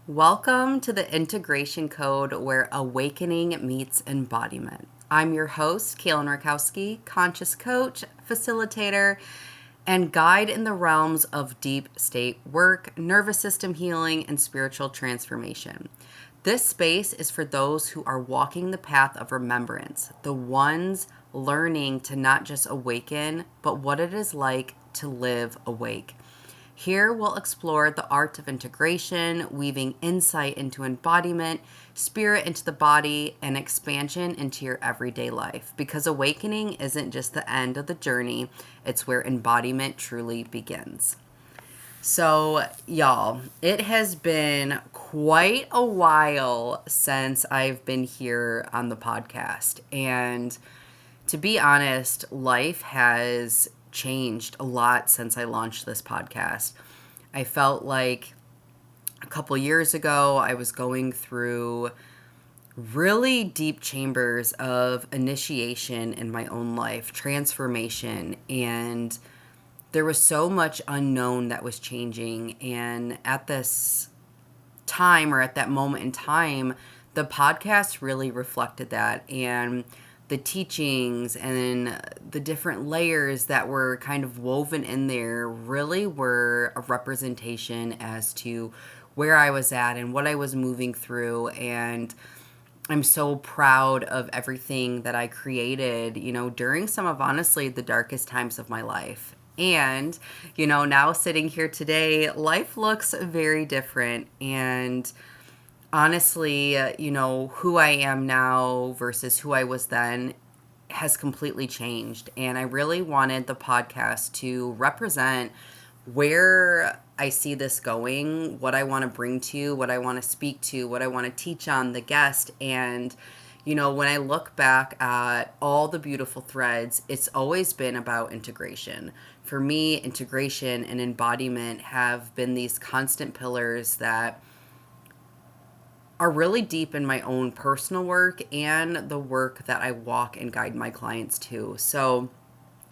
Welcome to the Integration Code where awakening meets embodiment. I'm your host, Kaylyn Rakowski, conscious coach, facilitator, and guide in the realms of deep state work, nervous system healing, and spiritual transformation. This space is for those who are walking the path of remembrance, the ones learning to not just awaken, but what it is like to live awake. Here we'll explore the art of integration, weaving insight into embodiment, spirit into the body, and expansion into your everyday life. Because awakening isn't just the end of the journey, it's where embodiment truly begins. So, y'all, it has been quite a while since I've been here on the podcast. And to be honest, life has changed a lot since I launched this podcast. I felt like a couple years ago, I was going through really deep chambers of initiation in my own life, transformation, and there was so much unknown that was changing. And at this time, or at that moment in time, the podcast really reflected that. And the teachings and the different layers that were kind of woven in there really were a representation as to where I was at and what I was moving through. And I'm so proud of everything that I created, during some of honestly the darkest times of my life. And, now sitting here today, life looks very different. And honestly, who I am now versus who I was then has completely changed. And I really wanted the podcast to represent where I see this going, what I want to bring to you, what I want to speak to, what I want to teach on the guest. And, when I look back at all the beautiful threads, it's always been about integration. For me, integration and embodiment have been these constant pillars that are really deep in my own personal work and the work that I walk and guide my clients to. So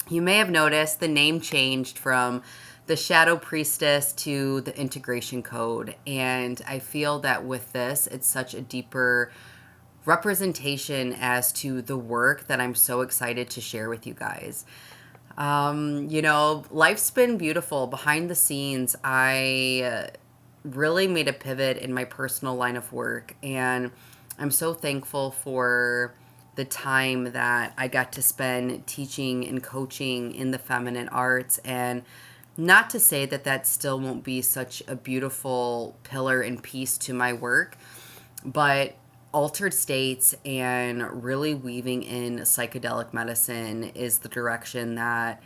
you may have noticed the name changed from the Shadow Priestess to the Integration Code. And I feel that with this, it's such a deeper representation as to the work that I'm so excited to share with you guys. Life's been beautiful. Behind the scenes, I really made a pivot in my personal line of work, and I'm so thankful for the time that I got to spend teaching and coaching in the feminine arts. And not to say that that still won't be such a beautiful pillar and piece to my work, but altered states and really weaving in psychedelic medicine is the direction that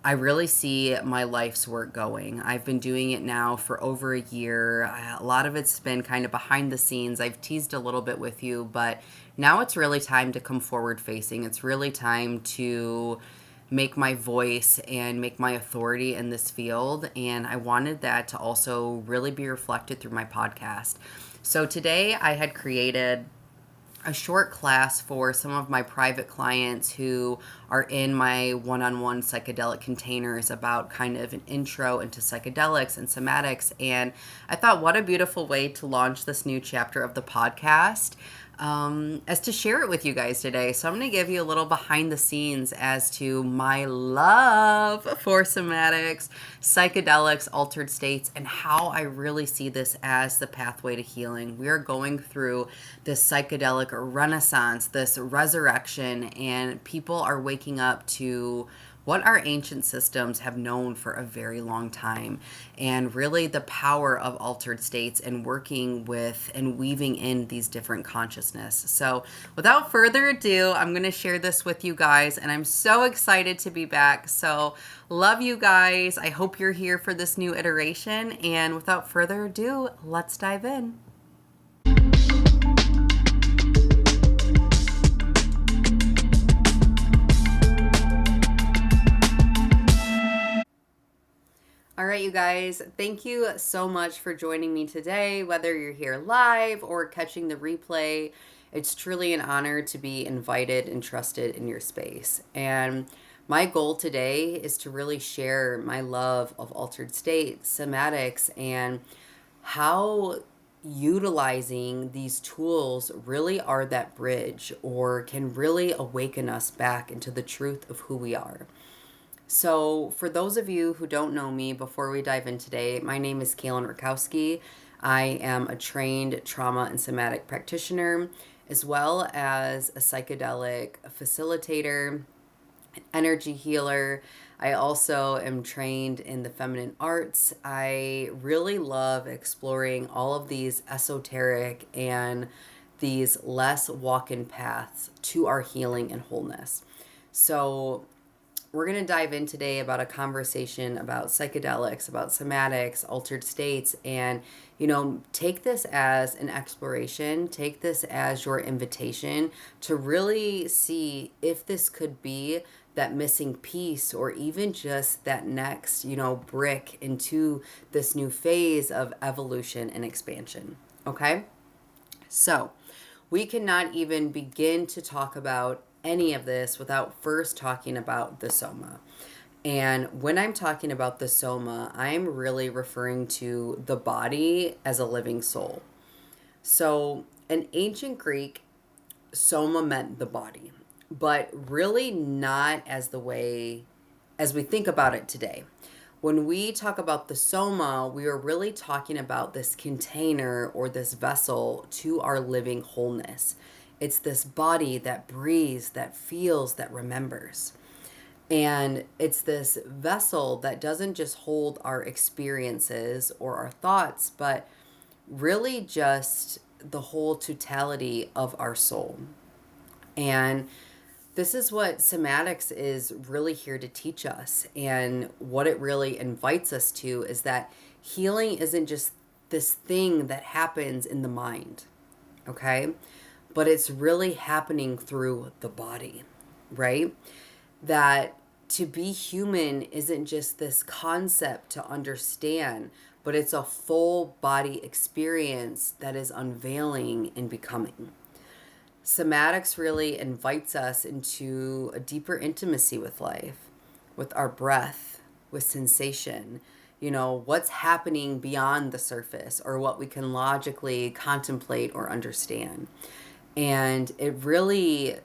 I really see my life's work going. I've been doing it now for over a year. A lot of it's been kind of behind the scenes. I've teased a little bit with you, but now it's really time to come forward facing. It's really time to make my voice and make my authority in this field. And I wanted that to also really be reflected through my podcast. So today I had created a short class for some of my private clients who are in my one-on-one psychedelic containers about kind of an intro into psychedelics and somatics. And I thought, what a beautiful way to launch this new chapter of the podcast, as to share it with you guys today. So I'm going to give you a little behind the scenes as to my love for somatics, psychedelics, altered states, and how I really see this as the pathway to healing. We are going through this psychedelic renaissance, this resurrection, and people are waking up to what our ancient systems have known for a very long time, and really the power of altered states and working with and weaving in these different consciousness. So without further ado, I'm going to share this with you guys, and I'm so excited to be back. So love you guys. I hope you're here for this new iteration, and without further ado, let's dive in. All right, you guys, thank you so much for joining me today. Whether you're here live or catching the replay, it's truly an honor to be invited and trusted in your space. And my goal today is to really share my love of altered state, somatics, and how utilizing these tools really are that bridge or can really awaken us back into the truth of who we are. So, for those of you who don't know me, before we dive in today, my name is Kaylyn Rakowski. I am a trained trauma and somatic practitioner, as well as a psychedelic facilitator, an energy healer. I also am trained in the feminine arts. I really love exploring all of these esoteric and these less walk-in paths to our healing and wholeness. So, we're going to dive in today about a conversation about psychedelics, about somatics, altered states, and, take this as an exploration, take this as your invitation to really see if this could be that missing piece or even just that next, brick into this new phase of evolution and expansion. Okay? So, we cannot even begin to talk about any of this without first talking about the soma. And when I'm talking about the soma, I'm really referring to the body as a living soul. So, in ancient Greek, soma meant the body, but really not as the way as we think about it today. When we talk about the soma, we are really talking about this container or this vessel to our living wholeness. It's this body that breathes, that feels, that remembers. And it's this vessel that doesn't just hold our experiences or our thoughts, but really just the whole totality of our soul. And this is what somatics is really here to teach us. And what it really invites us to is that healing isn't just this thing that happens in the mind, okay? But it's really happening through the body, right? That to be human isn't just this concept to understand, but it's a full body experience that is unveiling and becoming. Somatics really invites us into a deeper intimacy with life, with our breath, with sensation, what's happening beyond the surface or what we can logically contemplate or understand. And it really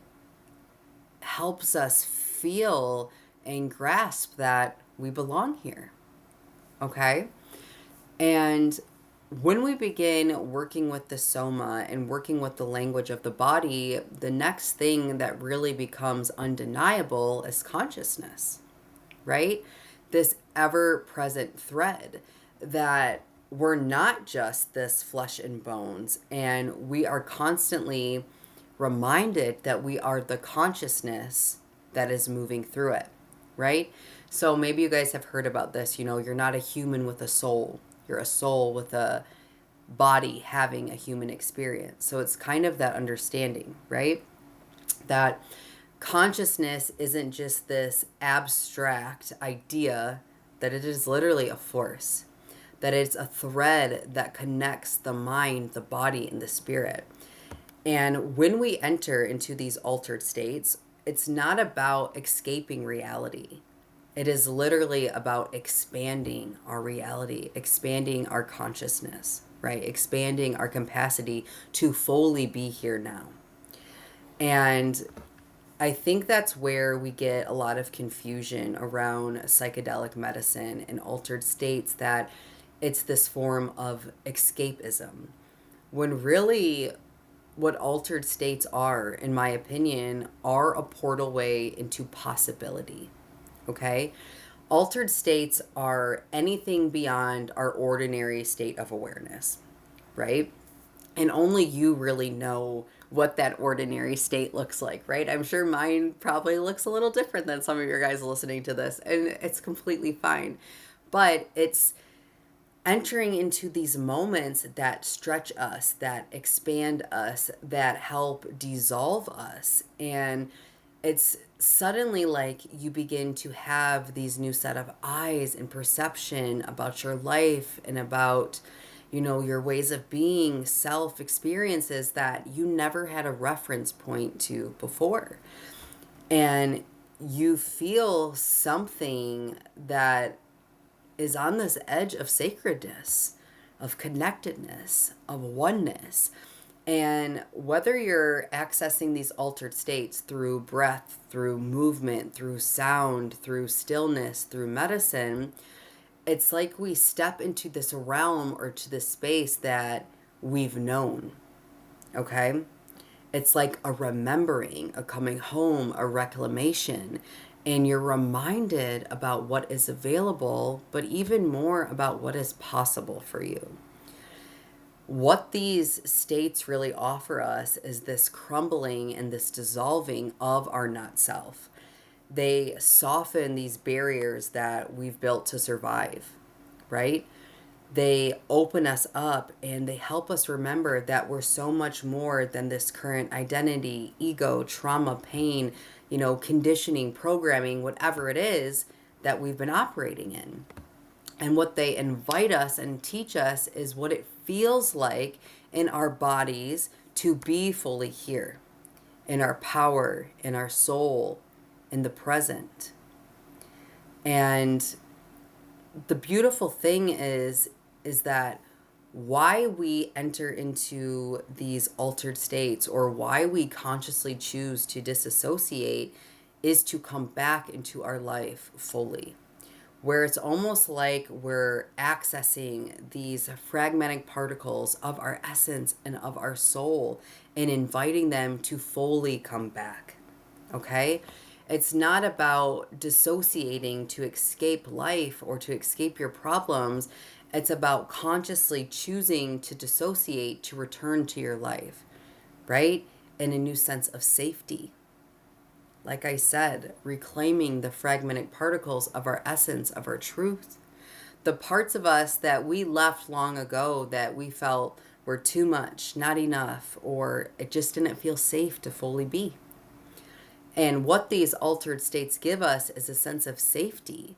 helps us feel and grasp that we belong here. Okay? And when we begin working with the soma and working with the language of the body, the next thing that really becomes undeniable is consciousness, right? This ever-present thread that we're not just this flesh and bones, and we are constantly reminded that we are the consciousness that is moving through it, right? So maybe you guys have heard about this, you're not a human with a soul. You're a soul with a body having a human experience. So it's kind of that understanding, right? That consciousness isn't just this abstract idea, that it is literally a force, that it's a thread that connects the mind, the body, and the spirit. And when we enter into these altered states, it's not about escaping reality. It is literally about expanding our reality, expanding our consciousness, right? Expanding our capacity to fully be here now. And I think that's where we get a lot of confusion around psychedelic medicine and altered states, that it's this form of escapism. When really what altered states are, in my opinion, are a portal way into possibility. Okay? Altered states are anything beyond our ordinary state of awareness, right? And only you really know what that ordinary state looks like, right? I'm sure mine probably looks a little different than some of your guys listening to this, and it's completely fine. But it's entering into these moments that stretch us, that expand us, that help dissolve us. And it's suddenly like you begin to have these new set of eyes and perception about your life and about, your ways of being, self experiences that you never had a reference point to before. And you feel something that is on this edge of sacredness, of connectedness, of oneness. And whether you're accessing these altered states through breath, through movement, through sound, through stillness, through medicine, it's like we step into this realm or to this space that we've known. Okay? It's like a remembering, a coming home, a reclamation. And you're reminded about what is available, but even more about what is possible for you. What these states really offer us is this crumbling and this dissolving of our not self. They soften these barriers that we've built to survive, right? They open us up and they help us remember that we're so much more than this current identity, ego, trauma, pain, conditioning, programming, whatever it is that we've been operating in. And what they invite us and teach us is what it feels like in our bodies to be fully here, in our power, in our soul, in the present. And the beautiful thing is that why we enter into these altered states or why we consciously choose to disassociate is to come back into our life fully, where it's almost like we're accessing these fragmented particles of our essence and of our soul and inviting them to fully come back. Okay? It's not about dissociating to escape life or to escape your problems. It's about consciously choosing to dissociate to return to your life, right? In a new sense of safety. Like I said, reclaiming the fragmented particles of our essence, of our truth. The parts of us that we left long ago that we felt were too much, not enough, or it just didn't feel safe to fully be. And what these altered states give us is a sense of safety,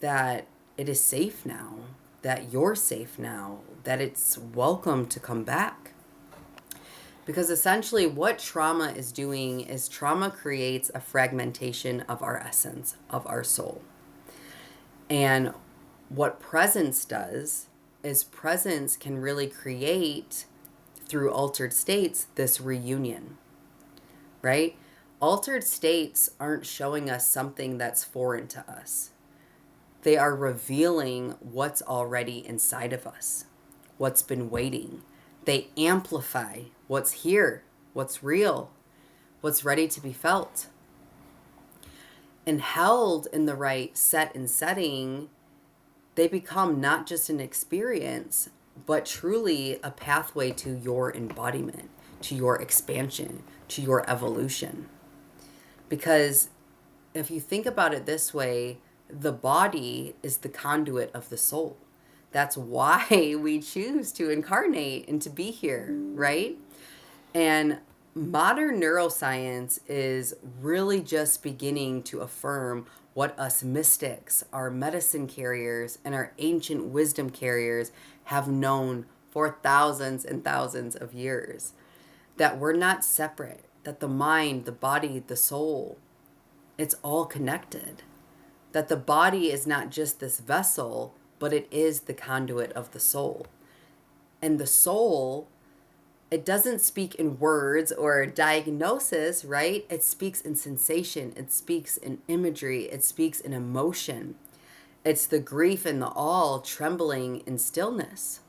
that it is safe now, that you're safe now, that it's welcome to come back. Because essentially what trauma is doing is trauma creates a fragmentation of our essence, of our soul. And what presence does is presence can really create, through altered states, this reunion, right? Altered states aren't showing us something that's foreign to us. They are revealing what's already inside of us, what's been waiting. They amplify what's here, what's real, what's ready to be felt. And held in the right set and setting, they become not just an experience, but truly a pathway to your embodiment, to your expansion, to your evolution. Because if you think about it this way, the body is the conduit of the soul. That's why we choose to incarnate and to be here, right? And modern neuroscience is really just beginning to affirm what us mystics, our medicine carriers, and our ancient wisdom carriers have known for thousands and thousands of years. That we're not separate, that the mind, the body, the soul, it's all connected. That the body is not just this vessel, but it is the conduit of the soul. And the soul, it doesn't speak in words or diagnosis, right? It speaks in sensation. It speaks in imagery. It speaks in emotion. It's the grief and the awe trembling in stillness.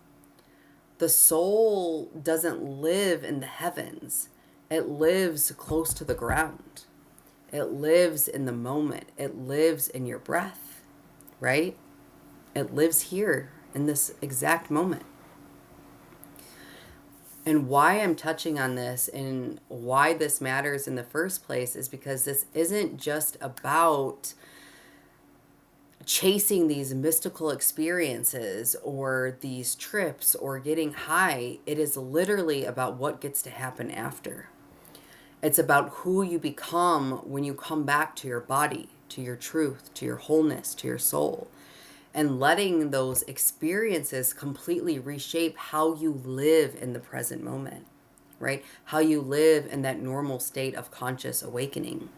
The soul doesn't live in the heavens. It lives close to the ground. It lives in the moment. It lives in your breath, right? It lives here in this exact moment. And why I'm touching on this and why this matters in the first place is because this isn't just about chasing these mystical experiences or these trips or getting high. It is literally about what gets to happen after. It's about who you become when you come back to your body, to your truth, to your wholeness, to your soul. And letting those experiences completely reshape how you live in the present moment, right? How you live in that normal state of conscious awakening.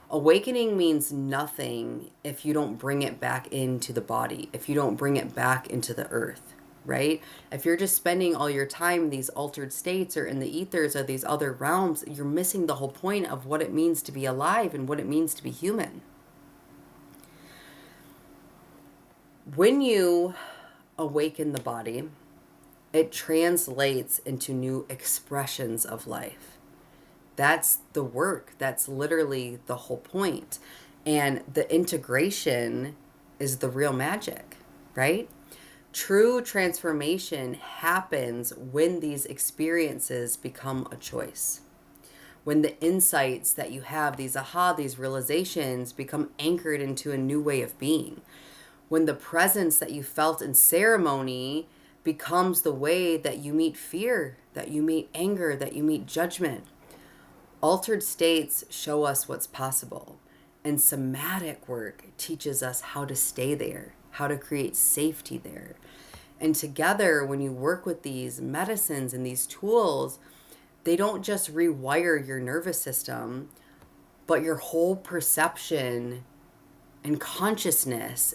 Awakening means nothing if you don't bring it back into the body, if you don't bring it back into the earth, right? If you're just spending all your time in these altered states or in the ethers or these other realms, you're missing the whole point of what it means to be alive and what it means to be human. When you awaken the body, it translates into new expressions of life. That's the work. That's literally the whole point. And the integration is the real magic, right? True transformation happens when these experiences become a choice. When the insights that you have, these aha, these realizations become anchored into a new way of being. When the presence that you felt in ceremony becomes the way that you meet fear, that you meet anger, that you meet judgment. Altered states show us what's possible, and somatic work teaches us how to stay there, how to create safety there. And together, when you work with these medicines and these tools, they don't just rewire your nervous system, but your whole perception and consciousness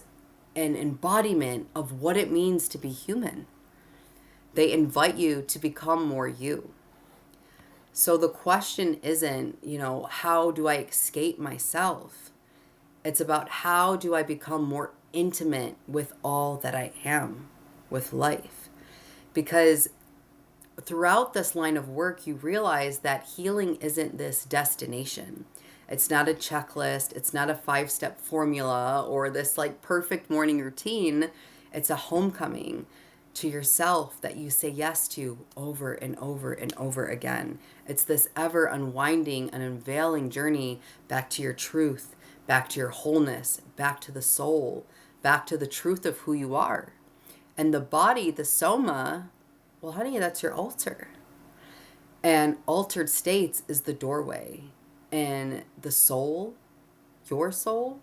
and embodiment of what it means to be human. They invite you to become more you. So the question isn't, how do I escape myself? It's about how do I become more intimate with all that I am, with life. Because throughout this line of work, you realize that healing isn't this destination. It's not a checklist. It's not a 5-step formula or this like perfect morning routine. It's a homecoming to yourself that you say yes to over and over and over again. It's this ever unwinding and unveiling journey back to your truth, back to your wholeness, back to the soul, back to the truth of who you are. And the body, the soma, well, honey, that's your altar. And altered states is the doorway. And the soul, your soul,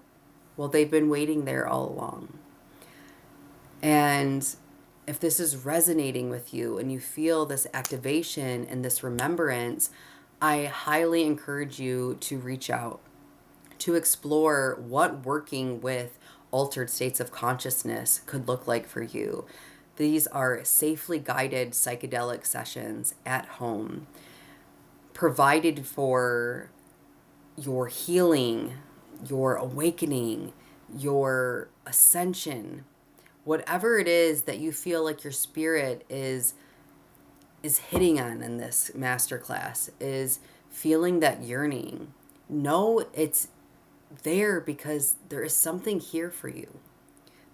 well, they've been waiting there all along. And if this is resonating with you and you feel this activation and this remembrance, I highly encourage you to reach out, to explore what working with altered states of consciousness could look like for you. These are safely guided psychedelic sessions at home, provided for your healing, your awakening, your ascension, whatever it is that you feel like your spirit is hitting on in this masterclass, is feeling that yearning. Know it's there because there is something here for you.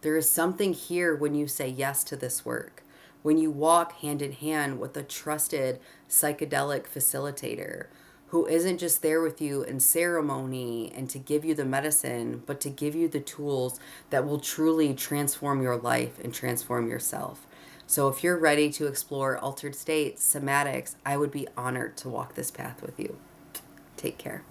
There is something here when you say yes to this work, when you walk hand in hand with a trusted psychedelic facilitator who isn't just there with you in ceremony and to give you the medicine, but to give you the tools that will truly transform your life and transform yourself. So if you're ready to explore altered states, somatics, I would be honored to walk this path with you. Take care.